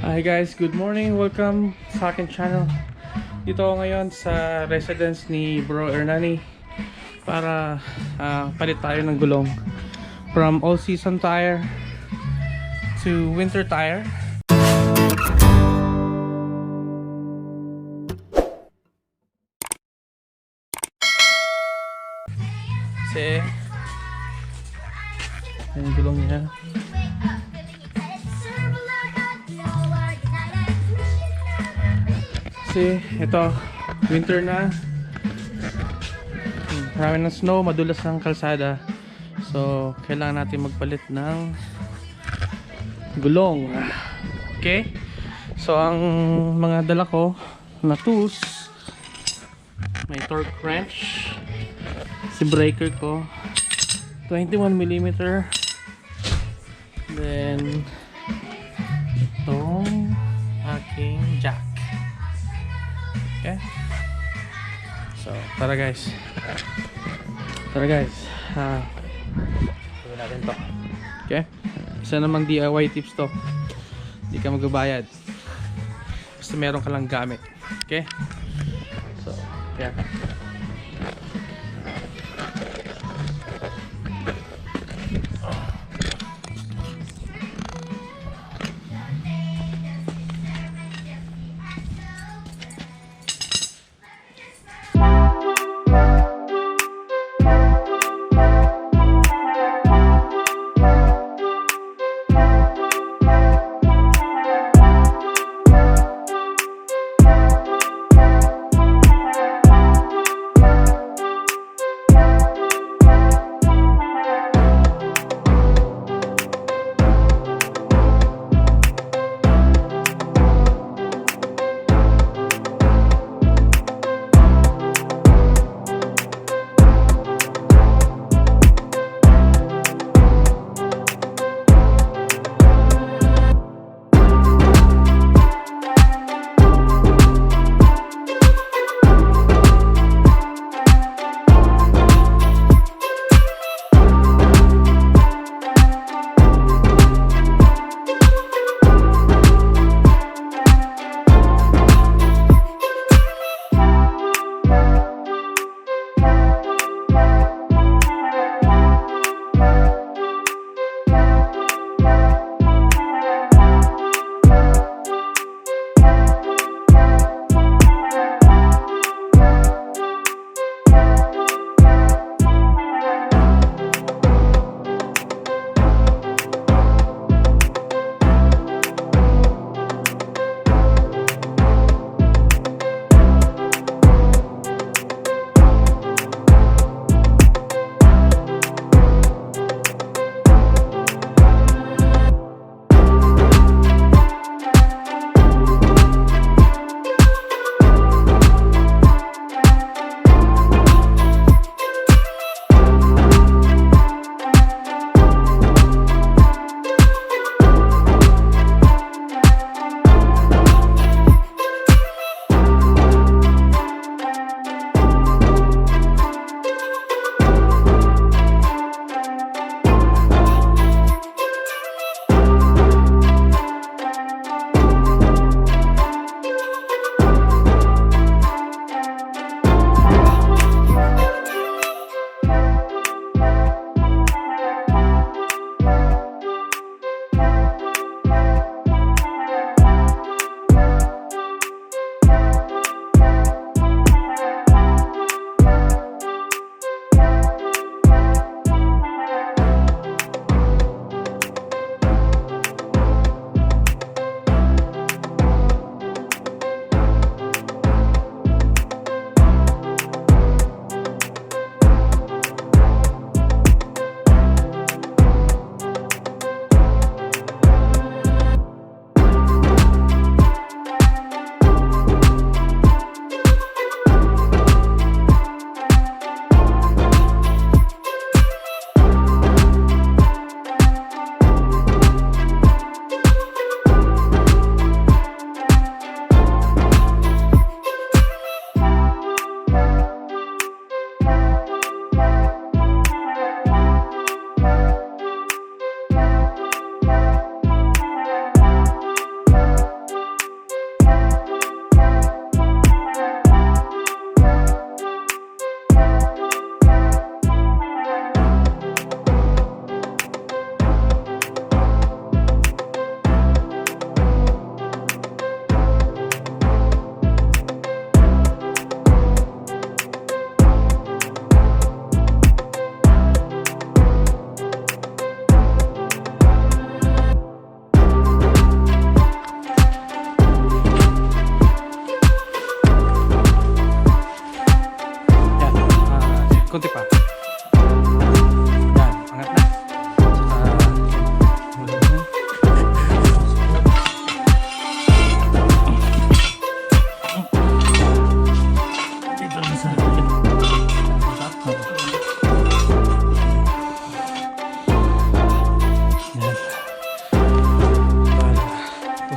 Hi guys, good morning. Welcome sa akin channel. Dito ako ngayon sa residence ni Bro Hernani para palit tayo ng gulong from all season tire to winter tire. Kasi yung gulong niya. Kasi ito, winter na, marami ng snow, madulas ng kalsada, so kailangan natin magpalit ng gulong. Okay, so ang mga dala ko na tools, may torque wrench, si breaker ko 21mm, then itong aking jack. Okay, so tara guys, gawin natin to. Okay, isa namang DIY tips to, hindi ka magbabayad basta meron ka lang gamit. Okay, so kaya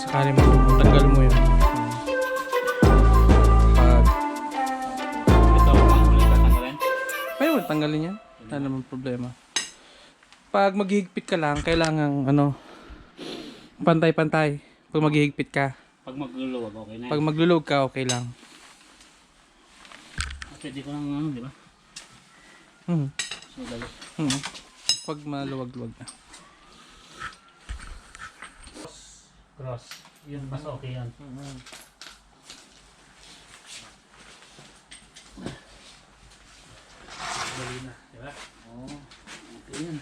sakali matanggal mo yun. Pag Ito, ang ulit tatanggalin. pwede mo tanggalin yan. Wala naman problema. Pag maghihigpit ka lang, kailangan ano, pantay-pantay. Pag maghihigpit ka. Pag magluluwag, okay na. Pag maglulog ka, okay lang. Pwede ko lang ano, di ba? So, dali. Pag maluwag-luwag na. Cross. Yun, mas okay yan. Dali na, di ba? Oo, okay yan.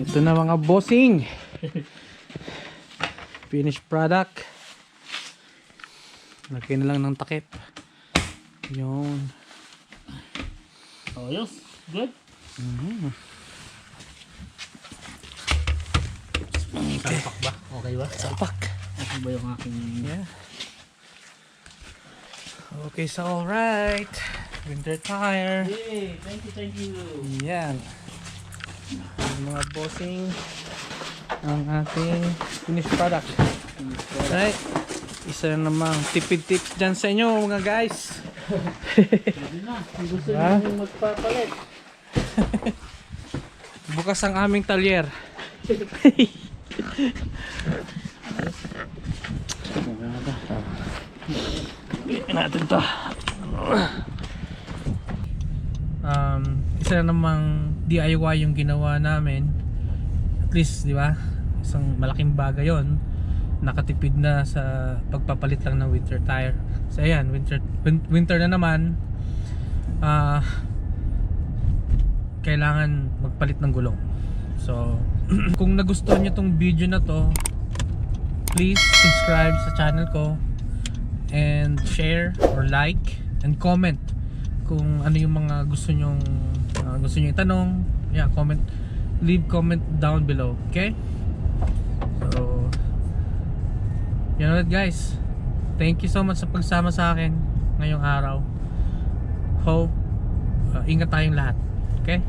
Ito na mga bossing. Finished product. Lagyan na lang ng takip. Yun. Oh, yes. Good. Salpak ba? Okay ba? Salpak. Okay ba yung aking... Yeah. Okay, so alright. Winter tire. Yay! Thank you, thank you. Yan. Yung mga bossing ang ating finished product. Right. Isa na namang tipid tips dyan sa inyo mga guys. Pwede na. Kung gusto Diba? nyo magpapalit. Bukas ang aming talyer. Bigyan natin to. Isa na namang DIY yung ginawa namin. At least, di ba? Isang malaking bagay yon. Nakatipid na sa pagpapalit lang ng winter tire. So ayan, winter na naman. Kailangan magpalit ng gulong. So kung nagustuhan nyo tong video na to, please subscribe sa channel ko and share or like and comment kung ano yung mga gusto nyo itanong. Yeah, leave comment down below. Okay, so yun ulit guys. Thank you so much sa pagsama sa akin ngayong araw. Hope ingat tayong lahat. Okay?